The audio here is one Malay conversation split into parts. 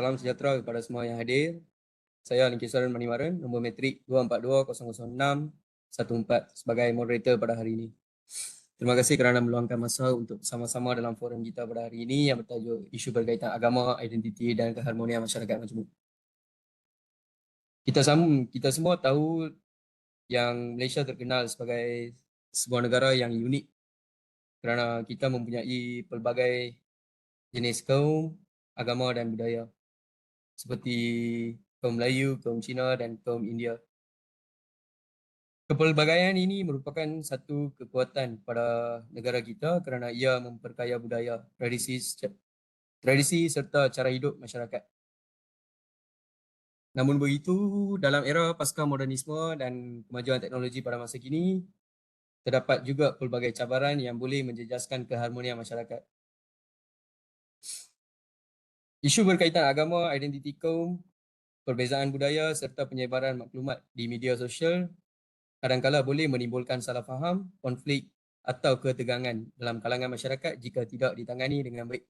salam sejahtera kepada semua yang hadir. Saya Nikisaran Manimaran, nombor matrik 242-006-14 sebagai moderator pada hari ini. Terima kasih kerana meluangkan masa untuk bersama-sama dalam forum kita pada hari ini yang bertajuk isu berkaitan agama, identiti dan keharmonian masyarakat majmuk. Kita semua tahu yang Malaysia terkenal sebagai sebuah negara yang unik kerana kita mempunyai pelbagai jenis kaum, agama dan budaya seperti kaum Melayu, kaum Cina dan kaum India. Kepelbagaian ini merupakan satu kekuatan pada negara kita kerana ia memperkaya budaya, tradisi serta cara hidup masyarakat. Namun begitu, dalam era pasca modernisme dan kemajuan teknologi pada masa kini, terdapat juga pelbagai cabaran yang boleh menjejaskan keharmonian masyarakat. Isu berkaitan agama, identiti kaum, perbezaan budaya serta penyebaran maklumat di media sosial kadang-kala boleh menimbulkan salah faham, konflik atau ketegangan dalam kalangan masyarakat jika tidak ditangani dengan baik.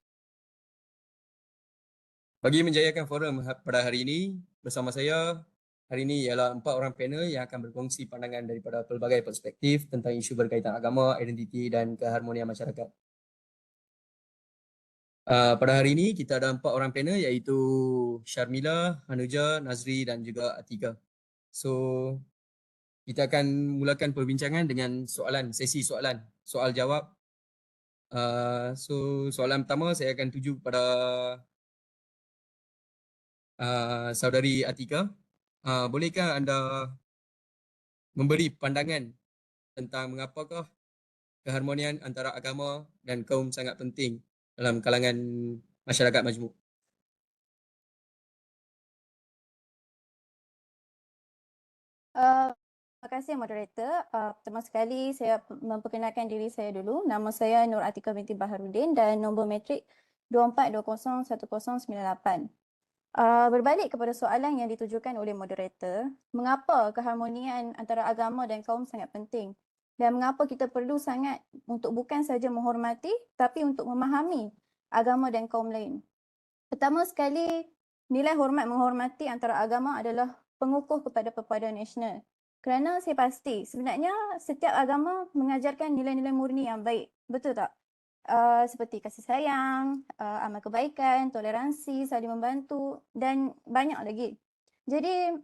Bagi menjayakan forum pada hari ini, bersama saya hari ini ialah 4 orang panel yang akan berkongsi pandangan daripada pelbagai perspektif tentang isu berkaitan agama, identiti dan keharmonian masyarakat. Pada hari ini kita ada 4 orang panel iaitu Sharmila, Hanuja, Nazri dan juga Atika. So kita akan mulakan perbincangan dengan sesi soalan, soal jawab. So soalan pertama saya akan tuju kepada saudari Atika. Bolehkah anda memberi pandangan tentang mengapakah keharmonian antara agama dan kaum sangat penting dalam kalangan masyarakat majmuk? Terima kasih moderator. Pertama sekali saya memperkenalkan diri saya dulu. Nama saya Nur Atika binti Baharudin dan nombor matrik 24201098. Berbalik kepada soalan yang ditujukan oleh moderator, mengapa keharmonian antara agama dan kaum sangat penting dan mengapa kita perlu sangat untuk bukan saja menghormati tapi untuk memahami agama dan kaum lain. Pertama sekali, nilai hormat menghormati antara agama adalah pengukuh kepada perpaduan nasional. Kerana saya pasti sebenarnya setiap agama mengajarkan nilai-nilai murni yang baik. Betul tak? Seperti kasih sayang, amal kebaikan, toleransi, saling membantu dan banyak lagi. Jadi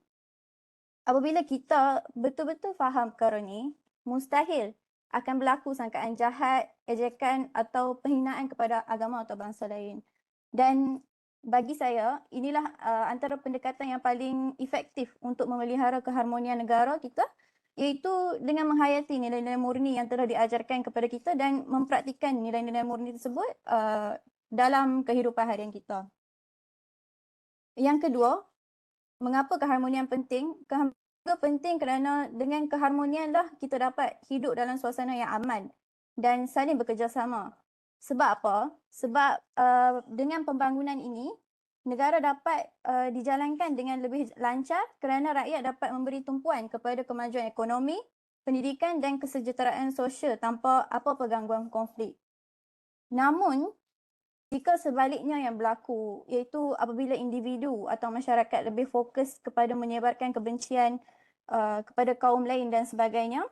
apabila kita betul-betul faham perkara ni, mustahil akan berlaku sangkaan jahat, ejekan atau penghinaan kepada agama atau bangsa lain. Dan bagi saya, inilah antara pendekatan yang paling efektif untuk memelihara keharmonian negara kita, iaitu dengan menghayati nilai-nilai murni yang telah diajarkan kepada kita dan mempraktikkan nilai-nilai murni tersebut dalam kehidupan harian kita. Yang kedua, mengapa keharmonian penting? Keharmonian penting kerana dengan keharmonianlah kita dapat hidup dalam suasana yang aman dan saling bekerjasama. Sebab apa? Sebab dengan pembangunan ini, negara dapat dijalankan dengan lebih lancar kerana rakyat dapat memberi tumpuan kepada kemajuan ekonomi, pendidikan dan kesejahteraan sosial tanpa apa-apa gangguan konflik. Namun, jika sebaliknya yang berlaku, iaitu apabila individu atau masyarakat lebih fokus kepada menyebarkan kebencian kepada kaum lain dan sebagainya,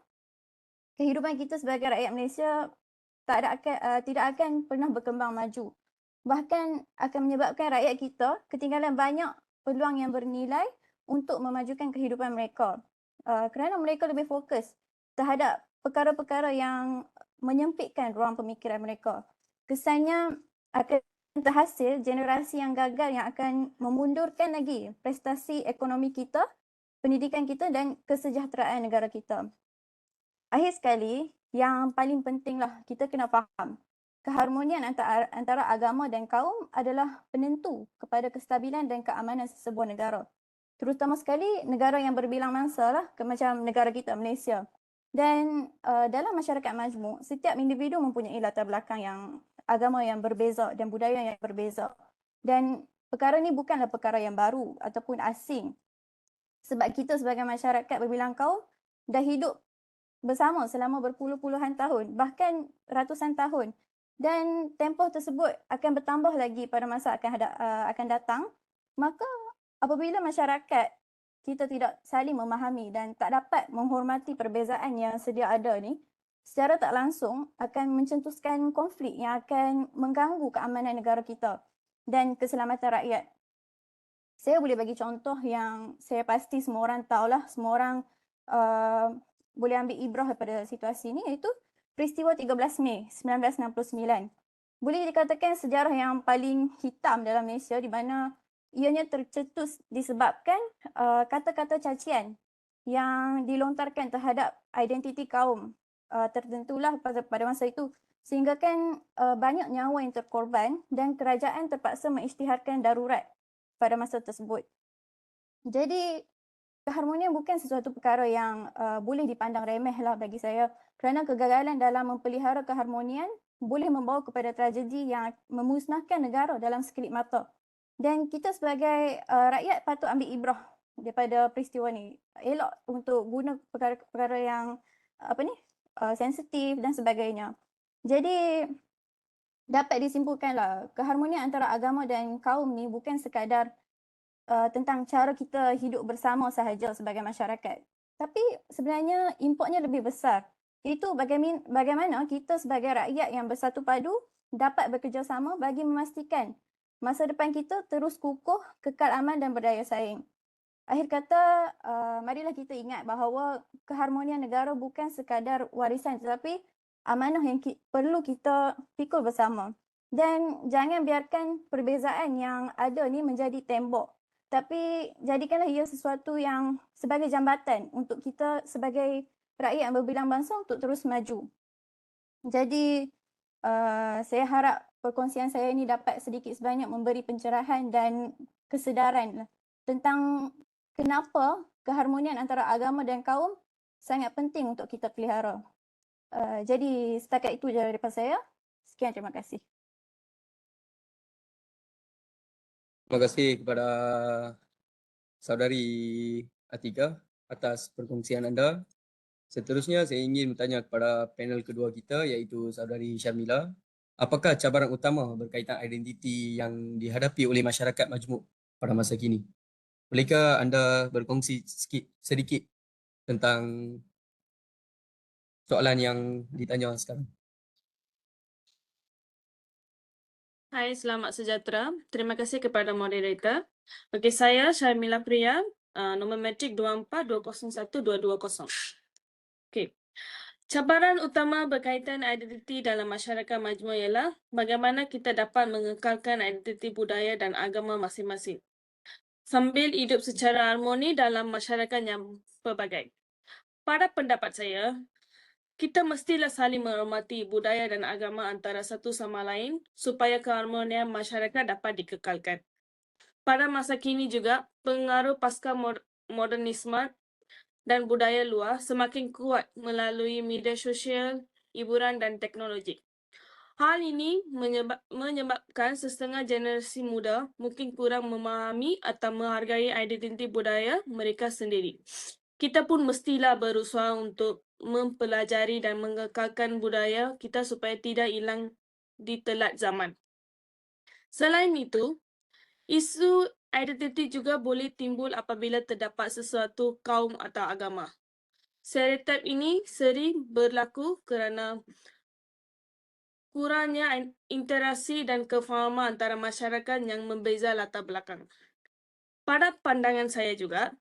kehidupan kita sebagai rakyat Malaysia tidak akan pernah berkembang maju. Bahkan akan menyebabkan rakyat kita ketinggalan banyak peluang yang bernilai untuk memajukan kehidupan mereka. Kerana mereka lebih fokus terhadap perkara-perkara yang menyempitkan ruang pemikiran mereka. Kesannya akan terhasil generasi yang gagal yang akan memundurkan lagi prestasi ekonomi kita, pendidikan kita dan kesejahteraan negara kita. Akhir sekali, yang paling pentinglah kita kena faham keharmonian antara agama dan kaum adalah penentu kepada kestabilan dan keamanan sesebuah negara. Terutama sekali negara yang berbilang mangsa lah, macam negara kita Malaysia. Dan dalam masyarakat majmuk, setiap individu mempunyai latar belakang yang agama yang berbeza dan budaya yang berbeza. Dan perkara ni bukanlah perkara yang baru ataupun asing. Sebab kita sebagai masyarakat berbilang kaum dah hidup bersama selama berpuluh-puluhan tahun, bahkan ratusan tahun. Dan tempoh tersebut akan bertambah lagi pada masa akan datang Maka apabila masyarakat kita tidak saling memahami dan tak dapat menghormati perbezaan yang sedia ada ni, secara tak langsung akan mencetuskan konflik yang akan mengganggu keamanan negara kita dan keselamatan rakyat. Saya boleh bagi contoh yang saya pasti semua orang tahulah, semua orang uh, boleh ambil ibrah daripada situasi ini, iaitu peristiwa 13 Mei 1969. Boleh dikatakan sejarah yang paling hitam dalam Malaysia di mana ianya tercetus disebabkan kata-kata cacian yang dilontarkan terhadap identiti kaum tertentulah pada masa itu, sehingga kan banyak nyawa yang terkorban dan kerajaan terpaksa mengisytiharkan darurat pada masa tersebut. Jadi keharmonian bukan sesuatu perkara yang boleh dipandang remeh lah bagi saya, kerana kegagalan dalam memelihara keharmonian boleh membawa kepada tragedi yang memusnahkan negara dalam sekelip mata. Dan kita sebagai rakyat patut ambil ibrah daripada peristiwa ni. Elok untuk guna perkara-perkara yang sensitif dan sebagainya. Jadi dapat disimpulkanlah keharmonian antara agama dan kaum ni bukan sekadar tentang cara kita hidup bersama sahaja sebagai masyarakat. Tapi sebenarnya importnya lebih besar. Itu bagaimana kita sebagai rakyat yang bersatu padu dapat bekerjasama bagi memastikan masa depan kita terus kukuh, kekal aman dan berdaya saing. Akhir kata, marilah kita ingat bahawa keharmonian negara bukan sekadar warisan tetapi amanah yang perlu kita pikul bersama. Dan jangan biarkan perbezaan yang ada ni menjadi tembok, tapi jadikanlah ia sesuatu yang sebagai jambatan untuk kita sebagai rakyat yang berbilang bangsa untuk terus maju. Jadi saya harap perkongsian saya ini dapat sedikit sebanyak memberi pencerahan dan kesedaran tentang kenapa keharmonian antara agama dan kaum sangat penting untuk kita pelihara. Jadi setakat itu je daripada saya. Sekian, terima kasih. Terima kasih kepada saudari Atika atas perkongsian anda. Seterusnya saya ingin bertanya kepada panel kedua kita iaitu saudari Syarmila. Apakah cabaran utama berkaitan identiti yang dihadapi oleh masyarakat majmuk pada masa kini? Bolehkah anda berkongsi sedikit tentang soalan yang ditanya sekarang? Hai, selamat sejahtera. Terima kasih kepada moderator. Bagi saya, Syarmila Priya, nombor matrik 24201220. Okey. Cabaran utama berkaitan identiti dalam masyarakat majmuk ialah bagaimana kita dapat mengekalkan identiti budaya dan agama masing-masing sambil hidup secara harmoni dalam masyarakat yang pelbagai. Pada pendapat saya, kita mestilah saling menghormati budaya dan agama antara satu sama lain supaya keharmonian masyarakat dapat dikekalkan. Pada masa kini juga, pengaruh pasca modernisme dan budaya luar semakin kuat melalui media sosial, hiburan dan teknologi. Hal ini menyebabkan setengah generasi muda mungkin kurang memahami atau menghargai identiti budaya mereka sendiri. Kita pun mestilah berusaha untuk mempelajari dan mengekalkan budaya kita supaya tidak hilang di telat zaman. Selain itu, isu identiti juga boleh timbul apabila terdapat sesuatu kaum atau agama. Stereotip ini sering berlaku kerana kurangnya interaksi dan kefahaman antara masyarakat yang membeza latar belakang. Pada pandangan saya juga,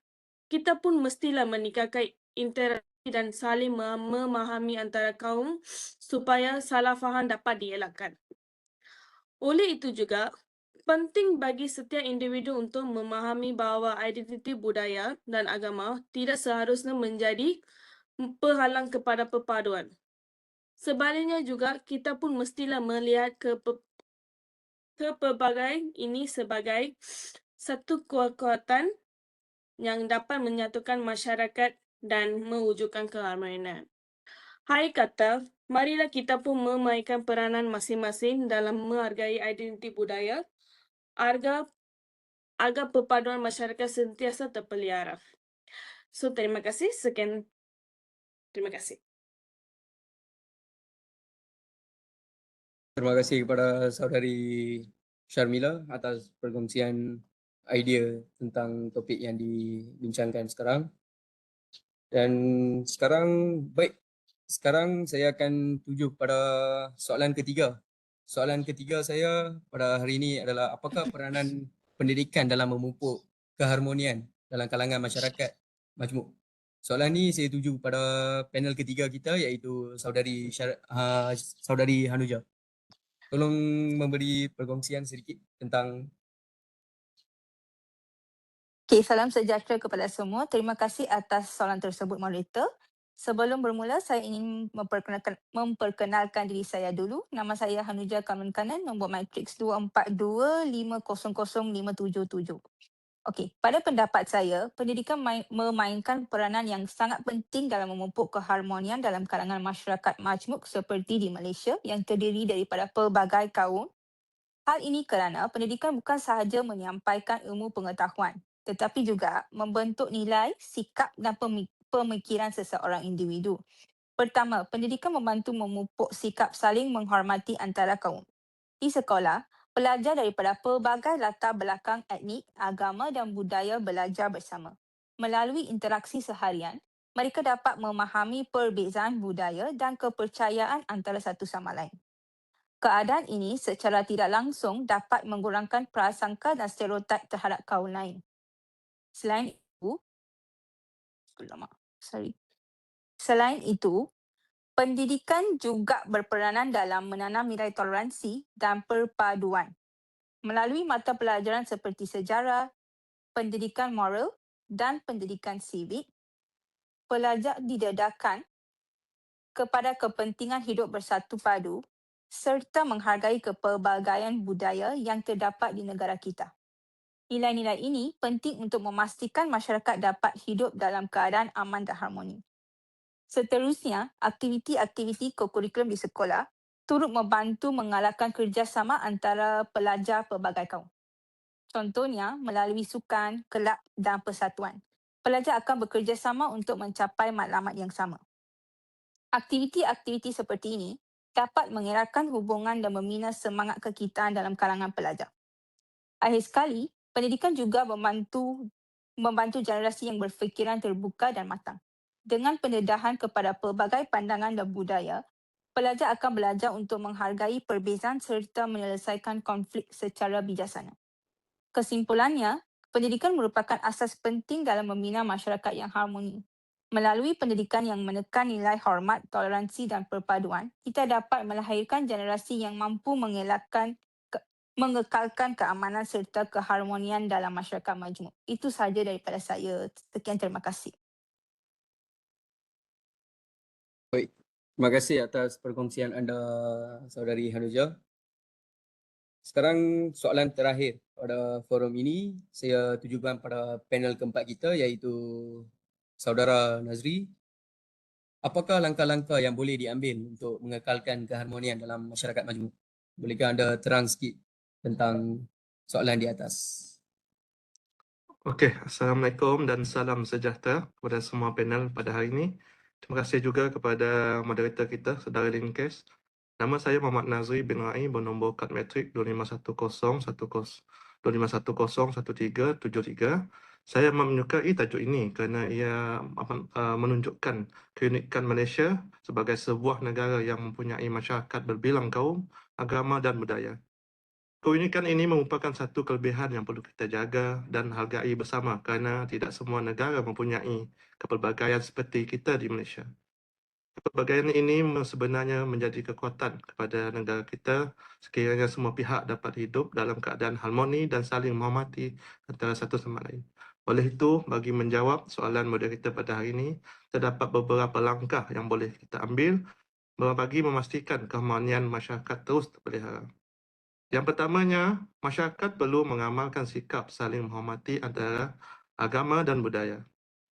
kita pun mestilah meningkatkan interaksi dan saling memahami antara kaum supaya salah faham dapat dielakkan. Oleh itu juga, penting bagi setiap individu untuk memahami bahawa identiti budaya dan agama tidak seharusnya menjadi penghalang kepada perpaduan. Sebaliknya juga, kita pun mestilah melihat ke pelbagai ini sebagai satu kekuatan yang dapat menyatukan masyarakat dan mewujudkan keharmonian. Hai kata, marilah kita pun memainkan peranan masing-masing dalam menghargai identiti budaya agar perpaduan masyarakat sentiasa terpelihara. So, terima kasih. Sekian. Terima kasih. Terima kasih kepada saudari Syarmila atas perkongsian idea tentang topik yang dibincangkan sekarang. Dan sekarang saya akan tuju pada soalan ketiga. Soalan ketiga saya pada hari ini adalah apakah peranan pendidikan dalam memupuk keharmonian dalam kalangan masyarakat majmuk? Soalan ni saya tuju pada panel ketiga kita iaitu saudari Hanuja. Tolong memberi perkongsian sedikit tentang. Okey, salam sejahtera kepada semua. Terima kasih atas soalan tersebut, moderator. Sebelum bermula, saya ingin memperkenalkan diri saya dulu. Nama saya Hanuja Kanan, nombor matriks 242500577. Okey, pada pendapat saya, pendidikan memainkan peranan yang sangat penting dalam memupuk keharmonian dalam kalangan masyarakat majmuk seperti di Malaysia yang terdiri daripada pelbagai kaum. Hal ini kerana pendidikan bukan sahaja menyampaikan ilmu pengetahuan, tetapi juga membentuk nilai, sikap dan pemikiran seseorang individu. Pertama, pendidikan membantu memupuk sikap saling menghormati antara kaum. Di sekolah, pelajar daripada pelbagai latar belakang etnik, agama dan budaya belajar bersama. Melalui interaksi seharian, mereka dapat memahami perbezaan budaya dan kepercayaan antara satu sama lain. Keadaan ini secara tidak langsung dapat mengurangkan prasangka dan stereotip terhadap kaum lain. Selain itu, pendidikan juga berperanan dalam menanam nilai toleransi dan perpaduan. Melalui mata pelajaran seperti sejarah, pendidikan moral dan pendidikan sivik, pelajar didedahkan kepada kepentingan hidup bersatu padu serta menghargai kepelbagaian budaya yang terdapat di negara kita. Nilai-nilai ini penting untuk memastikan masyarakat dapat hidup dalam keadaan aman dan harmoni. Seterusnya, aktiviti-aktiviti kokurikulum di sekolah turut membantu mengalahkan kerjasama antara pelajar pelbagai kaum. Contohnya, melalui sukan, kelab dan persatuan. Pelajar akan bekerjasama untuk mencapai matlamat yang sama. Aktiviti-aktiviti seperti ini dapat mengeratkan hubungan dan membina semangat kekitaan dalam kalangan pelajar. Akhir sekali, pendidikan juga membantu generasi yang berfikiran terbuka dan matang. Dengan pendedahan kepada pelbagai pandangan dan budaya, pelajar akan belajar untuk menghargai perbezaan serta menyelesaikan konflik secara bijaksana. Kesimpulannya, pendidikan merupakan asas penting dalam membina masyarakat yang harmoni. Melalui pendidikan yang menekan nilai hormat, toleransi dan perpaduan, kita dapat melahirkan generasi yang mampu mengekalkan keamanan serta keharmonian dalam masyarakat majmuk. Itu sahaja daripada saya. Sekian, terima kasih. Baik, terima kasih atas perkongsian anda, saudari Hanuja. Sekarang soalan terakhir pada forum ini, saya tujukan pada panel keempat kita iaitu saudara Nazri. Apakah langkah-langkah yang boleh diambil untuk mengekalkan keharmonian dalam masyarakat majmuk? Bolehkah anda terang sikit tentang soalan di atas? Okey, Assalamualaikum dan salam sejahtera kepada semua panel pada hari ini. Terima kasih juga kepada moderator kita, Saudara Linkes. Nama saya Muhammad Nazri bin Rai, bernombor kad matrik 25101373. Saya menyukai tajuk ini kerana ia menunjukkan keunikan Malaysia sebagai sebuah negara yang mempunyai masyarakat berbilang kaum, agama dan budaya. Keunikan ini merupakan satu kelebihan yang perlu kita jaga dan hargai bersama kerana tidak semua negara mempunyai kepelbagaian seperti kita di Malaysia. Kepelbagaian ini sebenarnya menjadi kekuatan kepada negara kita sekiranya semua pihak dapat hidup dalam keadaan harmoni dan saling menghormati antara satu sama lain. Oleh itu, bagi menjawab soalan moderator pada hari ini, terdapat beberapa langkah yang boleh kita ambil bagi memastikan keharmonian masyarakat terus terpelihara. Yang pertamanya, masyarakat perlu mengamalkan sikap saling menghormati antara agama dan budaya.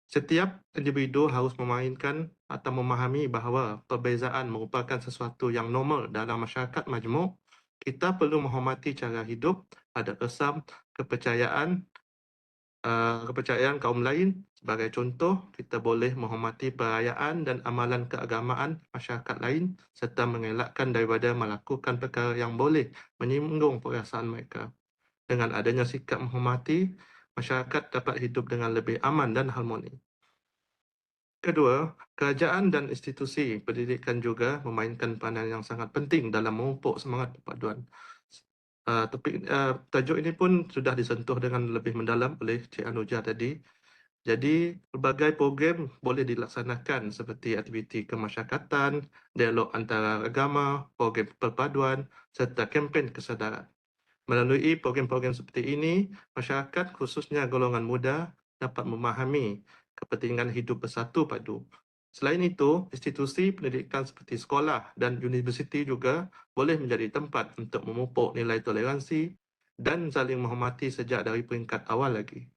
Setiap individu harus memainkan atau memahami bahawa perbezaan merupakan sesuatu yang normal dalam masyarakat majmuk. Kita perlu menghormati cara hidup, adat resam, kepercayaan kaum lain. Sebagai contoh, kita boleh menghormati perayaan dan amalan keagamaan masyarakat lain serta mengelakkan daripada melakukan perkara yang boleh menyinggung perasaan mereka. Dengan adanya sikap menghormati, masyarakat dapat hidup dengan lebih aman dan harmoni. Kedua, kerajaan dan institusi pendidikan juga memainkan peranan yang sangat penting dalam memupuk semangat perpaduan. Tajuk ini pun sudah disentuh dengan lebih mendalam oleh Cik Anuja tadi. Jadi, pelbagai program boleh dilaksanakan seperti aktiviti kemasyarakatan, dialog antara agama, program perpaduan serta kempen kesedaran. Melalui program-program seperti ini, masyarakat khususnya golongan muda dapat memahami kepentingan hidup bersatu padu. Selain itu, institusi pendidikan seperti sekolah dan universiti juga boleh menjadi tempat untuk memupuk nilai toleransi dan saling menghormati sejak dari peringkat awal lagi.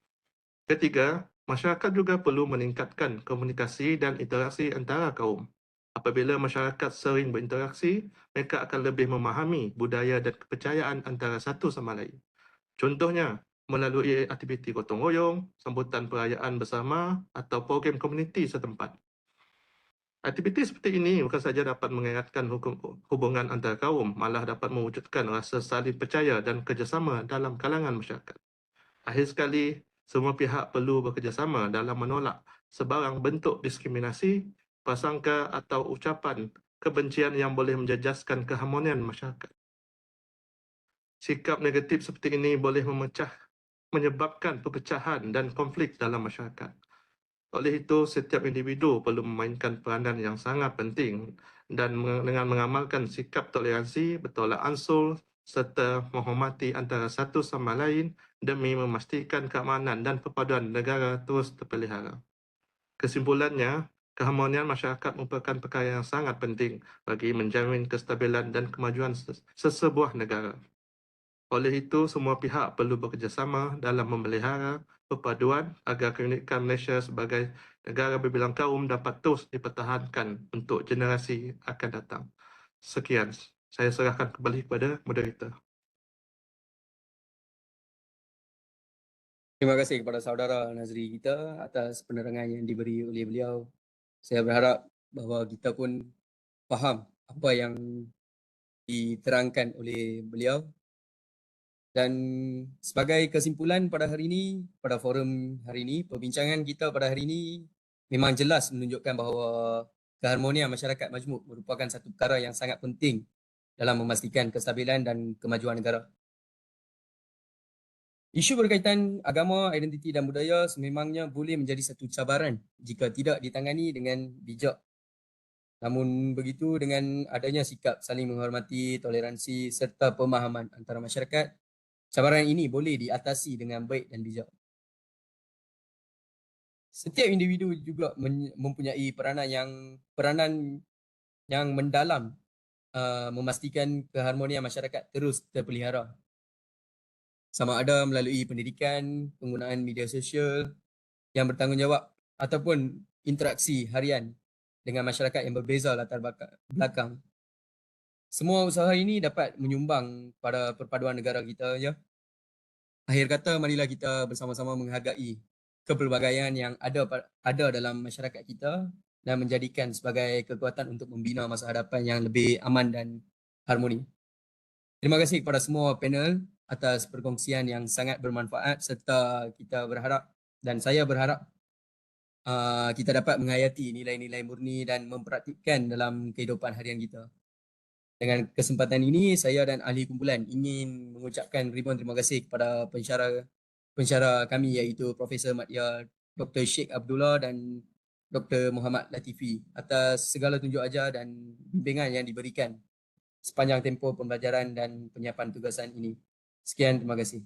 Ketiga, masyarakat juga perlu meningkatkan komunikasi dan interaksi antara kaum. Apabila masyarakat sering berinteraksi, mereka akan lebih memahami budaya dan kepercayaan antara satu sama lain. Contohnya, melalui aktiviti gotong royong, sambutan perayaan bersama atau program komuniti setempat. Aktiviti seperti ini bukan sahaja dapat mengeratkan hubungan antara kaum, malah dapat mewujudkan rasa saling percaya dan kerjasama dalam kalangan masyarakat. Akhir sekali, semua pihak perlu bekerjasama dalam menolak sebarang bentuk diskriminasi, prasangka atau ucapan kebencian yang boleh menjejaskan keharmonian masyarakat. Sikap negatif seperti ini boleh menyebabkan perpecahan dan konflik dalam masyarakat. Oleh itu, setiap individu perlu memainkan peranan yang sangat penting dan dengan mengamalkan sikap toleransi, bertolak ansur serta menghormati antara satu sama lain demi memastikan keamanan dan perpaduan negara terus terpelihara. Kesimpulannya, keharmonian masyarakat merupakan perkara yang sangat penting bagi menjamin kestabilan dan kemajuan sesebuah negara. Oleh itu, semua pihak perlu bekerjasama dalam memelihara perpaduan agar keunikan Malaysia sebagai negara berbilang kaum dapat terus dipertahankan untuk generasi akan datang. Sekian, saya serahkan kembali kepada moderator. Terima kasih kepada saudara Nazri kita atas penerangan yang diberi oleh beliau. Saya berharap bahawa kita pun faham apa yang diterangkan oleh beliau. Dan sebagai kesimpulan pada hari ini, pada forum hari ini, perbincangan kita pada hari ini memang jelas menunjukkan bahawa keharmonian masyarakat majmuk merupakan satu perkara yang sangat penting dalam memastikan kestabilan dan kemajuan negara. Isu berkaitan agama, identiti dan budaya sememangnya boleh menjadi satu cabaran jika tidak ditangani dengan bijak. Namun begitu, dengan adanya sikap saling menghormati, toleransi serta pemahaman antara masyarakat, cabaran ini boleh diatasi dengan baik dan bijak. Setiap individu juga mempunyai peranan yang mendalam memastikan keharmonian masyarakat terus terpelihara. Sama ada melalui pendidikan, penggunaan media sosial yang bertanggungjawab ataupun interaksi harian dengan masyarakat yang berbeza latar belakang. Semua usaha ini dapat menyumbang pada perpaduan negara kita, ya. Akhir kata, marilah kita bersama-sama menghargai kepelbagaian yang ada dalam masyarakat kita dan menjadikan sebagai kekuatan untuk membina masa hadapan yang lebih aman dan harmoni. Terima kasih kepada semua panel atas perkongsian yang sangat bermanfaat serta kita berharap dan saya berharap kita dapat menghayati nilai-nilai murni dan mempraktikkan dalam kehidupan harian kita. Dengan kesempatan ini, saya dan ahli kumpulan ingin mengucapkan ribuan terima kasih kepada pensyarah kami iaitu Profesor Madya Dr. Sheikh Abdullah dan Dr. Muhammad Latifi atas segala tunjuk ajar dan bimbingan yang diberikan sepanjang tempoh pembelajaran dan penyiapan tugasan ini. Sekian, terima kasih.